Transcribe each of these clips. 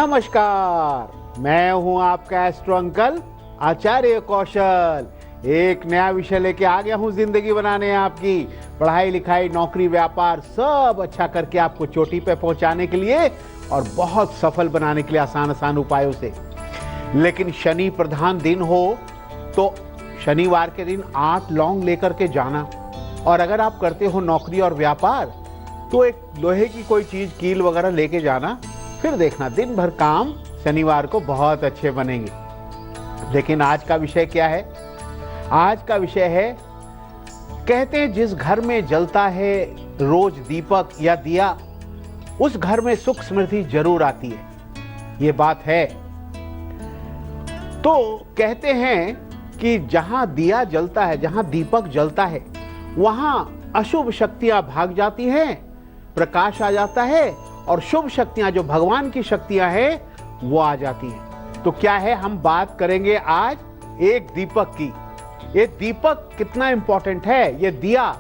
नमस्कार, मैं हूं आपका एस्ट्रो अंकल आचार्य कौशल। एक नया विषय लेके आ गया हूं जिंदगी बनाने आपकी। पढ़ाई लिखाई नौकरी व्यापार सब अच्छा करके आपको चोटी पे पहुंचाने के लिए और बहुत सफल बनाने के लिए आसान आसान उपायों से। लेकिन शनि प्रधान दिन हो तो शनिवार के दिन 8 लौंग लेकर के जाना। और अगर आप करते हो नौकरी और व्यापार तो एक लोहे की कोई चीज कील वगैरह लेके जाना। फिर देखना दिन भर काम शनिवार को बहुत अच्छे बनेंगे। लेकिन आज का विषय क्या है? आज का विषय है, कहते हैं जिस घर में जलता है रोज दीपक या दिया उस घर में सुख समृद्धि जरूर आती है। ये बात है। तो कहते हैं कि जहां दिया जलता है, जहां दीपक जलता है, वहां अशुभ शक्तियां भाग जाती हैं, प्रकाश आ जाता है और शुभ शक्तियां जो भगवान की शक्तियां हैं वो आ जाती हैं। तो क्या है, हम बात करेंगे आज एक दीपक की। ये दीपक कितना इंपॉर्टेंट है। ये दिया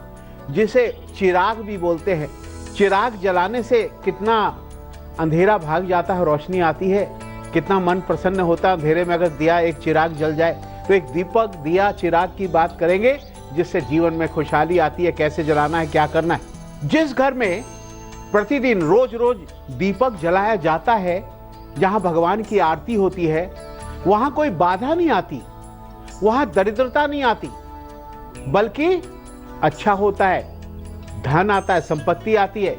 जिसे चिराग भी बोलते हैं, चिराग जलाने से कितना अंधेरा भाग जाता है, रोशनी आती है, कितना मन प्रसन्न होता है अंधेरे में अगर दिया एक चिराग जल जाए। तो एक दीपक दिया चिराग की बात करेंगे जिससे जीवन में खुशहाली आती है। कैसे जलाना है, क्या करना है। जिस घर में प्रतिदिन रोज रोज दीपक जलाया जाता है, जहां भगवान की आरती होती है, वहां कोई बाधा नहीं आती, वहां दरिद्रता नहीं आती, बल्कि अच्छा होता है, धन आता है, संपत्ति आती है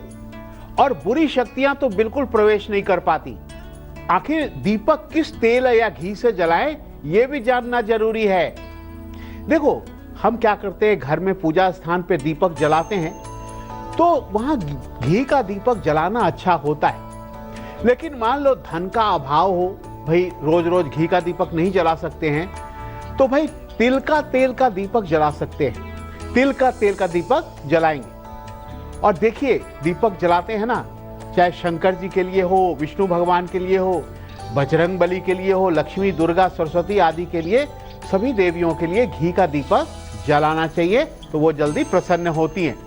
और बुरी शक्तियां तो बिल्कुल प्रवेश नहीं कर पाती। आखिर दीपक किस तेल या घी से जलाएं, यह भी जानना जरूरी है। देखो, हम क्या करते हैं, घर में पूजा स्थान पे दीपक जलाते हैं तो वहां घी का दीपक जलाना अच्छा होता है। लेकिन मान लो धन का अभाव हो, भाई रोज रोज घी का दीपक नहीं जला सकते हैं, तो भाई तिल का तेल का दीपक जला सकते हैं। तिल का तेल का दीपक जलाएंगे। और देखिए, दीपक जलाते हैं ना, चाहे शंकर जी के लिए हो, विष्णु भगवान के लिए हो, बजरंग बली के लिए हो, लक्ष्मी दुर्गा सरस्वती आदि के लिए, सभी देवियों के लिए घी का दीपक जलाना चाहिए, तो वो जल्दी प्रसन्न होती हैं।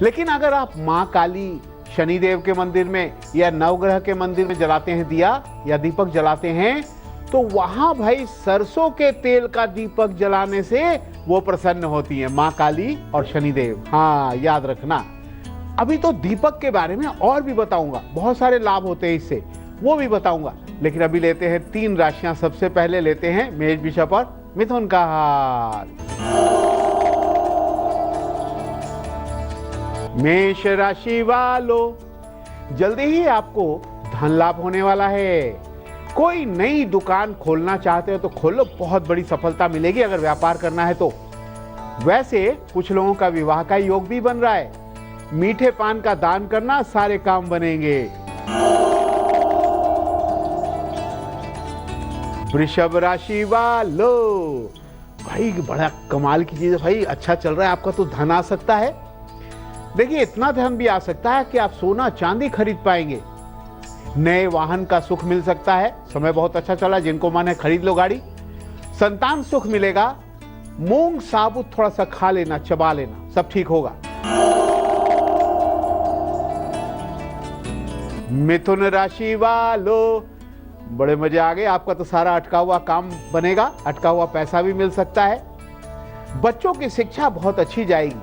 लेकिन अगर आप माँ काली, शनिदेव के मंदिर में या नवग्रह के मंदिर में जलाते हैं दिया या दीपक जलाते हैं, तो वहां भाई सरसों के तेल का दीपक जलाने से वो प्रसन्न होती हैं, माँ काली और शनिदेव। हाँ, याद रखना। अभी तो दीपक के बारे में और भी बताऊंगा, बहुत सारे लाभ होते हैं इससे, वो भी बताऊंगा। लेकिन अभी लेते हैं 3 राशियां। सबसे पहले लेते हैं मेष, वृषभ और मिथुन का हाल। मेष राशि वालों, जल्दी ही आपको धन लाभ होने वाला है। कोई नई दुकान खोलना चाहते हो तो खोलो, बहुत बड़ी सफलता मिलेगी अगर व्यापार करना है तो। वैसे कुछ लोगों का विवाह का योग भी बन रहा है। मीठे पान का दान करना, सारे काम बनेंगे। वृषभ राशि वालों, भाई बड़ा कमाल की चीज है भाई, अच्छा चल रहा है आपका, तो धन आ सकता है। देखिए, इतना धन भी आ सकता है कि आप सोना चांदी खरीद पाएंगे। नए वाहन का सुख मिल सकता है, समय बहुत अच्छा चला, जिनको मन है खरीद लो गाड़ी। संतान सुख मिलेगा। मूंग साबुत थोड़ा सा खा लेना, चबा लेना, सब ठीक होगा। मिथुन राशि वालों, बड़े मजे आ गए, आपका तो सारा अटका हुआ काम बनेगा, अटका हुआ पैसा भी मिल सकता है। बच्चों की शिक्षा बहुत अच्छी जाएगी।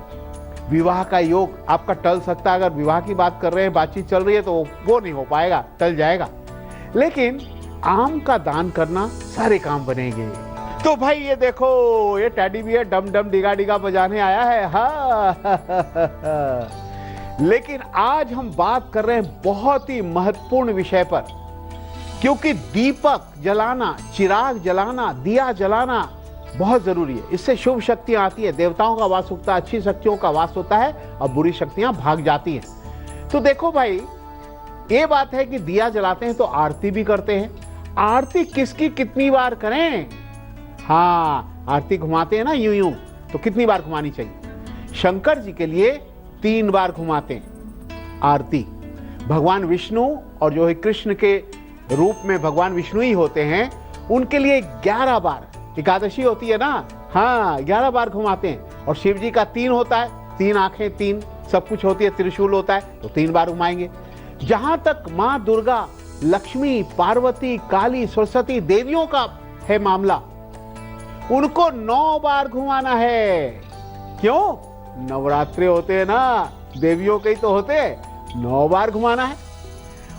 विवाह का योग आपका टल सकता है। अगर विवाह की बात कर रहे हैं, बातचीत चल रही है, तो वो नहीं हो पाएगा, टल जाएगा। लेकिन आम का दान करना, सारे काम बनेंगे। तो भाई ये देखो, ये टेडी बियर डम डम डिगा डिगा बजाने आया है। हाँ। लेकिन आज हम बात कर रहे हैं बहुत ही महत्वपूर्ण विषय पर, क्योंकि दीपक जलाना, चिराग जलाना, दिया जलाना बहुत जरूरी है। इससे शुभ शक्तियां आती है, देवताओं का वास होता है, अच्छी शक्तियों का वास होता है और बुरी शक्तियां भाग जाती हैं। तो देखो भाई, ये बात है कि दिया जलाते हैं तो आरती भी करते हैं। आरती किसकी कितनी बार करें? हाँ, आरती घुमाते हैं ना यूं यूं, तो कितनी बार घुमानी चाहिए? शंकर जी के लिए 3 बार घुमाते हैं आरती। भगवान विष्णु और जो है कृष्ण के रूप में भगवान विष्णु ही होते हैं, उनके लिए 11 बार, एकादशी होती है ना, हाँ 11 बार घुमाते हैं। और शिव जी का 3 होता है, 3 आंखें, 3 सब कुछ होती है, त्रिशूल होता है, तो 3 बार घुमाएंगे। जहां तक माँ दुर्गा लक्ष्मी, पार्वती, काली, सरस्वती देवियों का है मामला, उनको 9 बार घुमाना है। क्यों? नवरात्रे होते हैं ना, देवियों के ही तो होते हैं, 9 बार घुमाना है।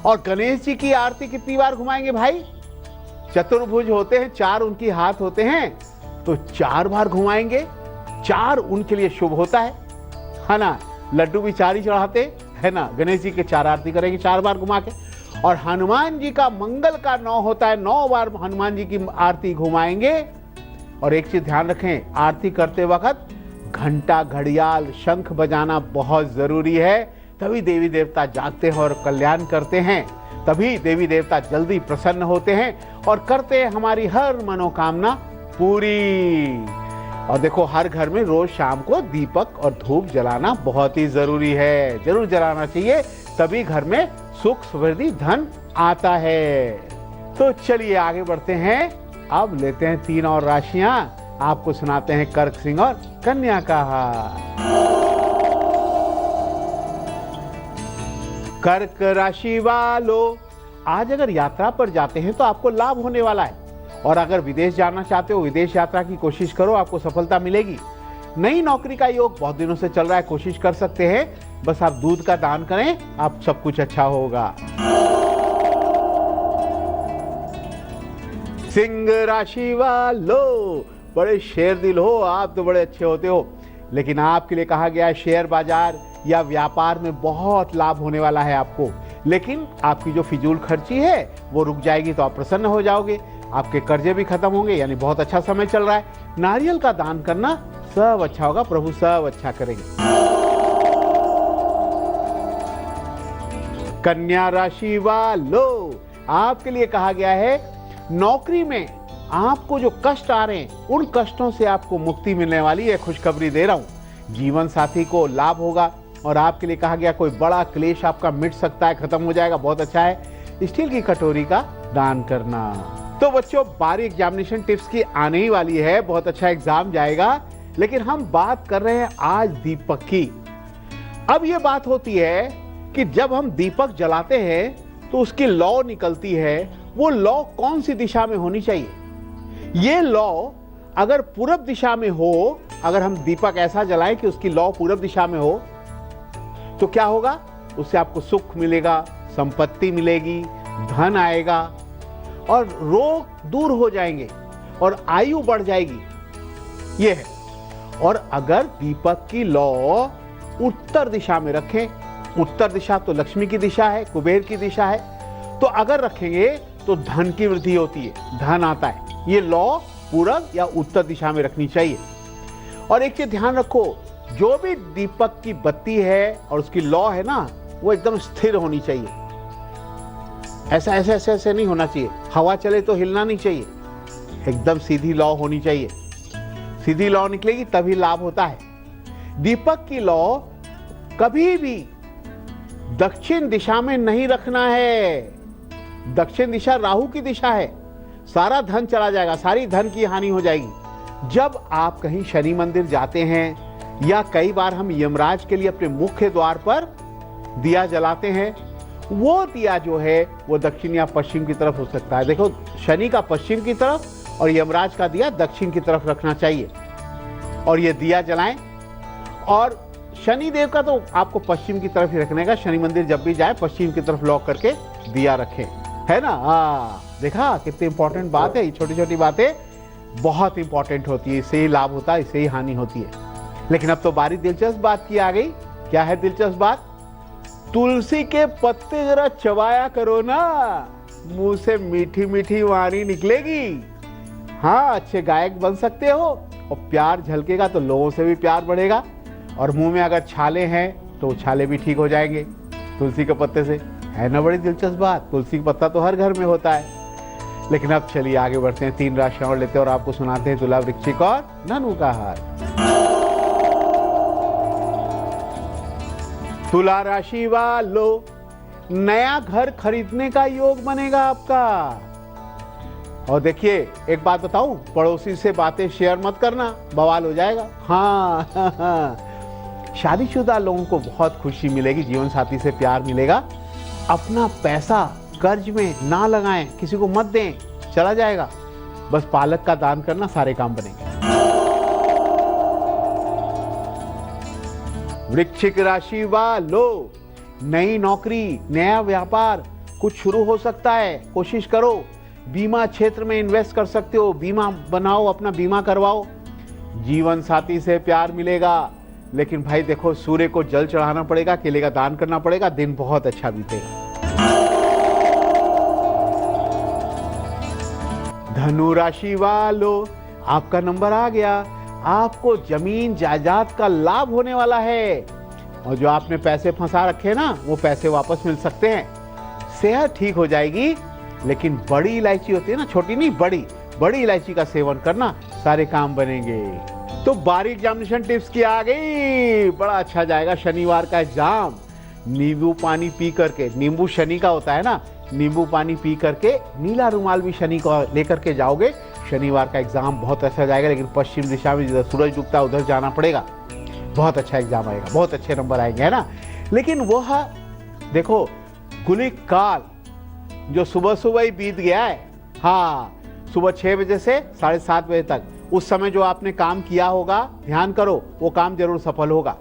और गणेश जी की आरती कितनी बार घुमाएंगे भाई? चतुर्भुज होते हैं, 4 उनकी हाथ होते हैं, तो 4 बार घुमाएंगे। 4 उनके लिए शुभ होता है ना। लड्डू भी 4 ही चढ़ाते है ना। गणेश जी के 4 आरती करेंगे 4 बार घुमा के। और हनुमान जी का मंगल का 9 होता है, 9 बार हनुमान जी की आरती घुमाएंगे। और एक चीज ध्यान रखें, आरती करते वक्त घंटा, घड़ियाल, शंख बजाना बहुत जरूरी है। तभी देवी देवता जागते हैं और कल्याण करते हैं, तभी देवी देवता जल्दी प्रसन्न होते हैं और करते हैं हमारी हर मनोकामना पूरी। और देखो, हर घर में रोज शाम को दीपक और धूप जलाना बहुत ही जरूरी है, जरूर जलाना चाहिए, तभी घर में सुख, समृद्धि, धन आता है। तो चलिए आगे बढ़ते हैं। अब लेते हैं 3 और राशियां, आपको सुनाते हैं कर्क, सिंह और कन्या का हाल। कर्क राशि वालों, आज अगर यात्रा पर जाते हैं तो आपको लाभ होने वाला है। और अगर विदेश जाना चाहते हो, विदेश यात्रा की कोशिश करो, आपको सफलता मिलेगी। नई नौकरी का योग बहुत दिनों से चल रहा है, कोशिश कर सकते हैं। बस आप दूध का दान करें, आप सब कुछ अच्छा होगा। सिंह राशि वालों, बड़े शेर दिल हो, आप तो बड़े अच्छे होते हो, लेकिन आपके लिए कहा गया है शेयर बाजार या व्यापार में बहुत लाभ होने वाला है आपको। लेकिन आपकी जो फिजूल खर्ची है वो रुक जाएगी तो आप प्रसन्न हो जाओगे। आपके कर्जे भी खत्म होंगे, यानी बहुत अच्छा समय चल रहा है। नारियल का दान करना, सब अच्छा होगा, प्रभु सब अच्छा करेंगे। कन्या राशि वालों, आपके लिए कहा गया है नौकरी में आपको जो कष्ट आ रहे हैं, उन कष्टों से आपको मुक्ति मिलने वाली है, खुशखबरी दे रहा हूं। जीवन साथी को लाभ होगा और आपके लिए कहा गया कोई बड़ा क्लेश आपका मिट सकता है, खत्म हो जाएगा, बहुत अच्छा है। स्टील की कटोरी का दान करना। तो बच्चों, बारी एग्जामिनेशन टिप्स की आने ही वाली है, बहुत अच्छा एग्जाम जाएगा। लेकिन हम बात कर रहे हैं आज दीपक की। अब ये बात होती है कि जब हम दीपक जलाते हैं तो उसकी लौ निकलती है। वो लौ कौन सी दिशा में होनी चाहिए? ये लौ अगर पूरब दिशा में हो, अगर हम दीपक ऐसा जलाएं कि उसकी लौ पूरब दिशा में हो, तो क्या होगा? उससे आपको सुख मिलेगा, संपत्ति मिलेगी, धन आएगा और रोग दूर हो जाएंगे और आयु बढ़ जाएगी। यह है। और अगर दीपक की लौ उत्तर दिशा में रखें, उत्तर दिशा तो लक्ष्मी की दिशा है, कुबेर की दिशा है, तो अगर रखेंगे तो धन की वृद्धि होती है, धन आता है। ये लौ पूरब या उत्तर दिशा में रखनी चाहिए। और एक चीज ध्यान रखो, जो भी दीपक की बत्ती है और उसकी लौ है ना, वो एकदम स्थिर होनी चाहिए। ऐसा ऐसे ऐसे ऐसे नहीं होना चाहिए, हवा चले तो हिलना नहीं चाहिए, एकदम सीधी लौ होनी चाहिए। सीधी लौ निकलेगी तभी लाभ होता है। दीपक की लौ कभी भी दक्षिण दिशा में नहीं रखना है। दक्षिण दिशा राहु की दिशा है, सारा धन चला जाएगा, सारी धन की हानि हो जाएगी। जब आप कहीं शनि मंदिर जाते हैं या कई बार हम यमराज के लिए अपने मुख्य द्वार पर दिया जलाते हैं, वो दिया जो है वो दक्षिण या पश्चिम की तरफ हो सकता है। देखो, शनि का पश्चिम की तरफ और यमराज का दिया दक्षिण की तरफ रखना चाहिए और ये दिया जलाएं। और शनि देव का तो आपको पश्चिम की तरफ ही रखने का। शनि मंदिर जब भी जाए पश्चिम की तरफ लॉक करके दिया रखें, है ना। देखा कितनी इंपॉर्टेंट बात है। ये छोटी छोटी बातें बहुत इंपॉर्टेंट होती है, इससे ही लाभ होता है, इससे ही हानि होती है। लेकिन अब तो बारी दिलचस्प बात की आ गई। क्या है दिलचस्प बात? तुलसी के पत्ते जरा चबाया करो ना, मुंह से मीठी मीठी वाणी निकलेगी। हाँ, अच्छे गायक बन सकते हो और प्यार झलकेगा तो लोगों से भी प्यार बढ़ेगा। और मुंह में अगर छाले हैं तो छाले भी ठीक हो जाएंगे तुलसी के पत्ते से। है ना बड़ी दिलचस्प बात। तुलसी का पत्ता तो हर घर में होता है। लेकिन अब चलिए आगे बढ़ते हैं, 3 राशियां और लेते हैं और आपको सुनाते हैं तुला, वृश्चिक और धनु का हाल। तुला राशि वालों, नया घर खरीदने का योग बनेगा आपका। और देखिए, एक बात बताऊं, पड़ोसी से बातें शेयर मत करना, बवाल हो जाएगा। हाँ, शादीशुदा लोगों को बहुत खुशी मिलेगी, जीवन साथी से प्यार मिलेगा। अपना पैसा कर्ज में ना लगाएं, किसी को मत दें, चला जाएगा। बस पालक का दान करना, सारे काम बनेंगे। वृश्चिक राशि वालों, नई नौकरी, नया व्यापार कुछ शुरू हो सकता है, कोशिश करो। बीमा क्षेत्र में इन्वेस्ट कर सकते हो, बीमा बनाओ, अपना बीमा करवाओ। जीवन साथी से प्यार मिलेगा, लेकिन भाई देखो सूर्य को जल चढ़ाना पड़ेगा, केले का दान करना पड़ेगा, दिन बहुत अच्छा बीतेगा। धनु राशि वालों, आपका नंबर आ गया। आपको जमीन जायदाद का लाभ होने वाला है, और जो आपने पैसे फंसा रखे ना, वो पैसे वापस मिल सकते हैं। सेहत ठीक हो जाएगी, लेकिन बड़ी इलायची होती है ना, छोटी नहीं बड़ी इलायची का सेवन करना, सारे काम बनेंगे। तो बारीक एग्जामिनेशन टिप्स की आ गई, बड़ा अच्छा जाएगा शनिवार का एग्जाम। नींबू पानी पी करके, नींबू शनि का होता है ना, नींबू पानी पी करके, नीला रुमाल भी शनि को लेकर के जाओगे, शनिवार का एग्जाम बहुत अच्छा जाएगा। लेकिन पश्चिम दिशा में जिधर सूरज डूबता है उधर जाना पड़ेगा, बहुत अच्छा एग्जाम आएगा, बहुत अच्छे नंबर आएंगे, है ना। लेकिन वह देखो गुलिक काल जो सुबह सुबह ही बीत गया है, हाँ, सुबह 6 बजे से 7:30 बजे तक, उस समय जो आपने काम किया होगा, ध्यान करो, वो काम जरूर सफल होगा।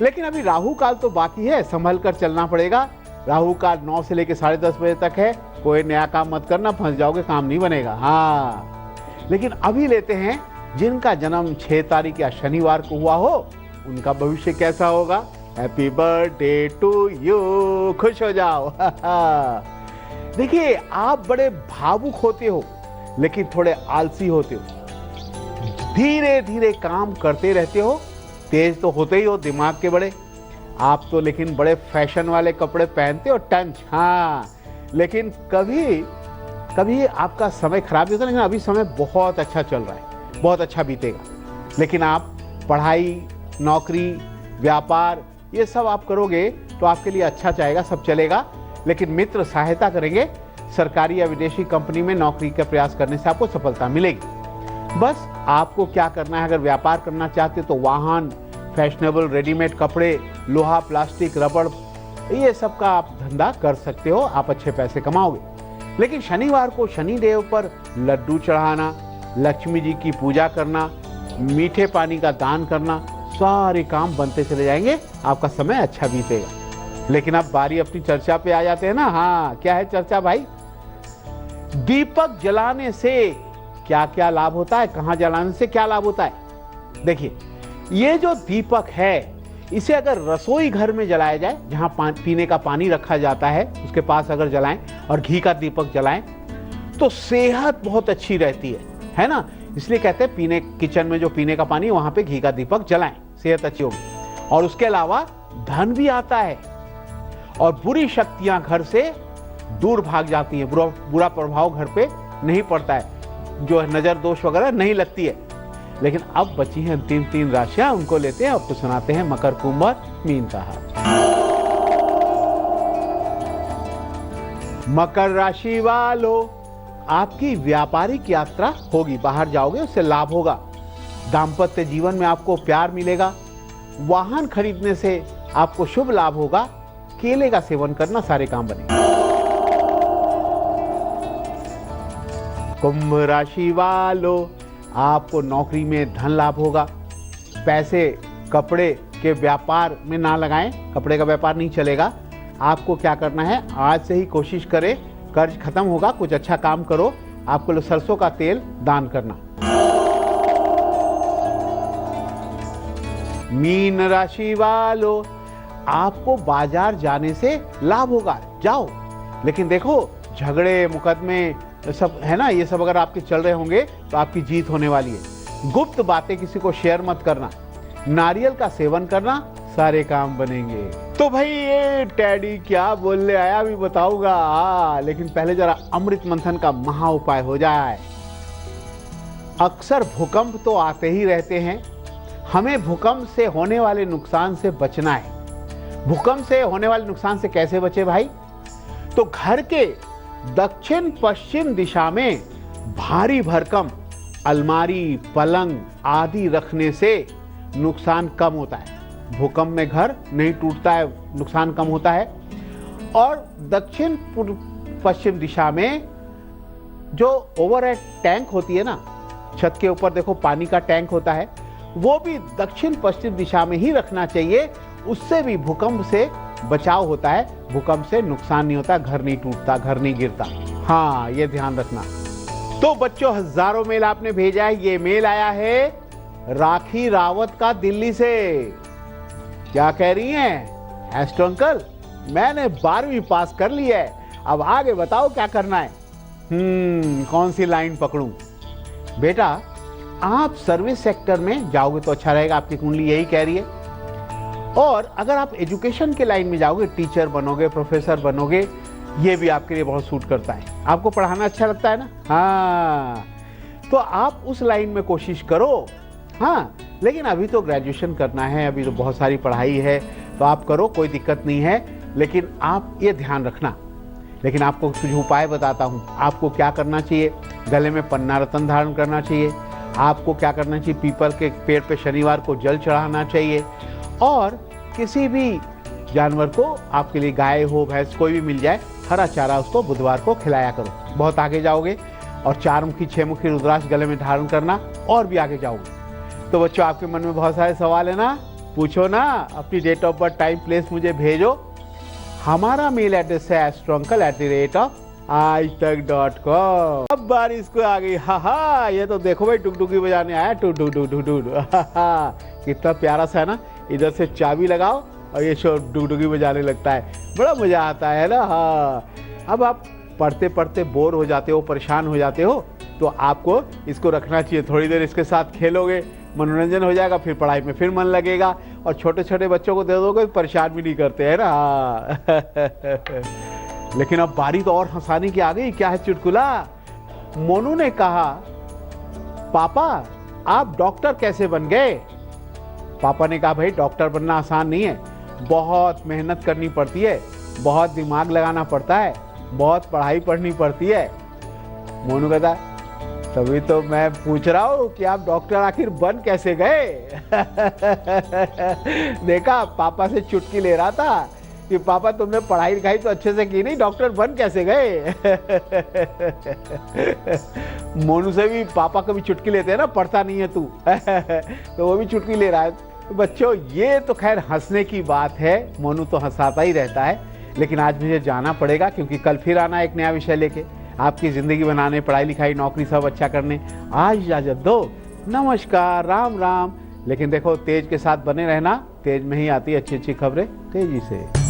लेकिन अभी राहु काल तो बाकी है, संभल कर चलना पड़ेगा। राहु काल 9 से लेकर 10:30 बजे तक है। कोई नया काम मत करना, फंस जाओगे, काम नहीं बनेगा। हाँ, लेकिन अभी लेते हैं जिनका जन्म 6 तारीख या शनिवार को हुआ हो, उनका भविष्य कैसा होगा। हैप्पी बर्थडे टू यू, खुश हो जाओ। देखिए, आप बड़े भावुक होते हो, लेकिन थोड़े आलसी होते हो, धीरे धीरे काम करते रहते हो, तेज तो होते ही हो, दिमाग के बड़े आप तो, लेकिन बड़े फैशन वाले कपड़े पहनते हो, टंच। हाँ, लेकिन कभी कभी आपका समय खराब होता है, लेकिन अभी समय बहुत अच्छा चल रहा है, बहुत अच्छा बीतेगा। लेकिन आप पढ़ाई, नौकरी, व्यापार, ये सब आप करोगे तो आपके लिए अच्छा जाएगा, सब चलेगा। लेकिन मित्र सहायता करेंगे, सरकारी या विदेशी कंपनी में नौकरी का प्रयास करने से आपको सफलता मिलेगी। बस आपको क्या करना है, अगर व्यापार करना चाहते हो तो वाहन, फैशनेबल रेडीमेड कपड़े, लोहा, प्लास्टिक, रबड़, ये सब का आप धंधा कर सकते हो, आप अच्छे पैसे कमाओगे। लेकिन शनिवार को शनिदेव पर लड्डू चढ़ाना, लक्ष्मी जी की पूजा करना, मीठे पानी का दान करना, सारे काम बनते चले जाएंगे, आपका समय अच्छा बीतेगा। लेकिन अब बारी अपनी चर्चा पे आ जाते हैं ना। हाँ, क्या है चर्चा भाई। दीपक जलाने से क्या क्या लाभ होता है, कहाँ जलाने से क्या लाभ होता है। देखिए, ये जो दीपक है, इसे अगर रसोई घर में जलाया जाए, जहाँ पीने का पानी रखा जाता है, उसके पास अगर जलाएं और घी का दीपक जलाएं, तो सेहत बहुत अच्छी रहती है ना। इसलिए कहते हैं पीने, किचन में जो पीने का पानी, वहां पे घी का दीपक जलाएं, सेहत अच्छी होगी। और उसके अलावा धन भी आता है, और बुरी शक्तियां घर से दूर भाग जाती हैं, बुरा प्रभाव घर पे नहीं पड़ता है, जो नजर दोष वगैरह नहीं लगती है। लेकिन अब बची हैं अंतिम 3 राशियां, उनको लेते हैं, आपको सुनाते हैं मकर, कुंभ और मीन का हाल। मकर राशि वालों, आपकी व्यापारिक यात्रा होगी, बाहर जाओगे, उससे लाभ होगा। दाम्पत्य जीवन में आपको प्यार मिलेगा। वाहन खरीदने से आपको शुभ लाभ होगा। केले का सेवन करना, सारे काम बनेंगे। कुंभ राशि वालों, आपको नौकरी में धन लाभ होगा। पैसे कपड़े के व्यापार में ना लगाएं, कपड़े का व्यापार नहीं चलेगा। आपको क्या करना है, आज से ही कोशिश करें, कर्ज खत्म होगा, कुछ अच्छा काम करो। आपको सरसों का तेल दान करना। मीन राशि वालों, आपको बाजार जाने से लाभ होगा, जाओ। लेकिन देखो, झगड़े मुकदमे सब है ना, ये सब अगर आपके चल रहे होंगे तो आपकी जीत होने वाली है। गुप्त बातें किसी को शेयर मत करना। नारियल का सेवन करना, सारे काम बनेंगे। तो भाई ये टैडी क्या बोलने आया अभी बताऊंगा, लेकिन पहले जरा अमृत मंथन का महा उपाय हो जाए। अक्सर भूकंप तो आते ही रहते हैं, हमें भूकंप से होने वाले नुकसान से बचना है। भूकंप से होने वाले नुकसान से कैसे बचे भाई, तो घर के दक्षिण पश्चिम दिशा में भारी भरकम अलमारी, पलंग आदि रखने से नुकसान कम होता है। भूकंप में घर नहीं टूटता है, नुकसान कम होता है। और दक्षिण पश्चिम दिशा में जो ओवरहेड टैंक होती है ना, छत के ऊपर देखो पानी का टैंक होता है, वो भी दक्षिण पश्चिम दिशा में ही रखना चाहिए। उससे भी भूकंप से बचाव होता है, भूकंप से नुकसान नहीं होता, घर नहीं टूटता, घर नहीं गिरता। हाँ, ये ध्यान रखना। तो बच्चों, हजारों मेल आपने भेजा है। ये मेल आया है राखी रावत का दिल्ली से। क्या कह रही हैं? एस्ट्रो अंकल, मैंने 12वीं पास कर ली है, अब आगे बताओ क्या करना है। कौन सी लाइन पकड़ूं? बेटा, आप सर्विस सेक्टर में जाओगे तो अच्छा रहेगा, आपकी कुंडली यही कह रही है। और अगर आप एजुकेशन के लाइन में जाओगे, टीचर बनोगे, प्रोफेसर बनोगे, ये भी आपके लिए बहुत सूट करता है। आपको पढ़ाना अच्छा लगता है ना? हाँ, तो आप उस लाइन में कोशिश करो। हाँ, लेकिन अभी तो ग्रेजुएशन करना है, अभी तो बहुत सारी पढ़ाई है, तो आप करो, कोई दिक्कत नहीं है। लेकिन आप ये ध्यान रखना, लेकिन आपको कुछ उपाय बताता हूँ। आपको क्या करना चाहिए? गले में पन्ना रत्न धारण करना चाहिए। आपको क्या करना चाहिए? पीपल के पेड़ पे शनिवार को जल चढ़ाना चाहिए। और किसी भी जानवर को, आपके लिए गाय हो, भैंस, कोई भी मिल जाए, हरा चारा उसको बुधवार को खिलाया करो। बहुत आगे जाओगे। और 4 मुखी 6 मुखी रुद्राक्ष गले में धारण करना, और भी आगे जाओगे। तो बच्चों, आपके मन में बहुत सारे सवाल है ना? पूछो ना। अपनी date of birth, time, place मुझे भेजो। हमारा मेल एड्रेस है astrouncle@aajtak.com। अब बारिश को आ गई। हा, ये तो देखो भाई, टुकटुकी बजाने आया। टू टू टू टू टू। कितना प्यारा सा है ना। इधर से चाबी लगाओ और ये शोर डुगडुगी बजाने लगता है, बड़ा मजा आता है ना। हाँ, अब आप पढ़ते पढ़ते बोर हो जाते हो, परेशान हो जाते हो, तो आपको इसको रखना चाहिए। थोड़ी देर इसके साथ खेलोगे, मनोरंजन हो जाएगा, फिर पढ़ाई में फिर मन लगेगा। और छोटे छोटे बच्चों को दे दोगे तो परेशान भी नहीं करते हैं ना। लेकिन अब बारी तो और हंसाने की आ गई। क्या है चुटकुला? मोनू ने कहा, पापा आप डॉक्टर कैसे बन गए? पापा ने कहा, भाई डॉक्टर बनना आसान नहीं है, बहुत मेहनत करनी पड़ती है, बहुत दिमाग लगाना पड़ता है, बहुत पढ़ाई पढ़नी पड़ती है। मोनू कहता, तभी तो मैं पूछ रहा हूँ कि आप डॉक्टर आखिर बन कैसे गए? देखा, पापा से चुटकी ले रहा था कि पापा तुमने पढ़ाई लिखाई तो अच्छे से की नहीं, डॉक्टर बन कैसे गए? मोनू से भी पापा कभी चुटकी लेते हैं ना, पढ़ता नहीं है तू। तो वो भी चुटकी ले रहा है। तो बच्चों, ये तो खैर हंसने की बात है, मोनू तो हंसाता ही रहता है। लेकिन आज मुझे जाना पड़ेगा, क्योंकि कल फिर आना एक नया विषय लेके, आपकी ज़िंदगी बनाने, पढ़ाई लिखाई, नौकरी सब अच्छा करने। आज इजाज़त दो। नमस्कार, राम राम। लेकिन देखो, तेज के साथ बने रहना, तेज में ही आती है अच्छी अच्छी खबरें, तेजी से।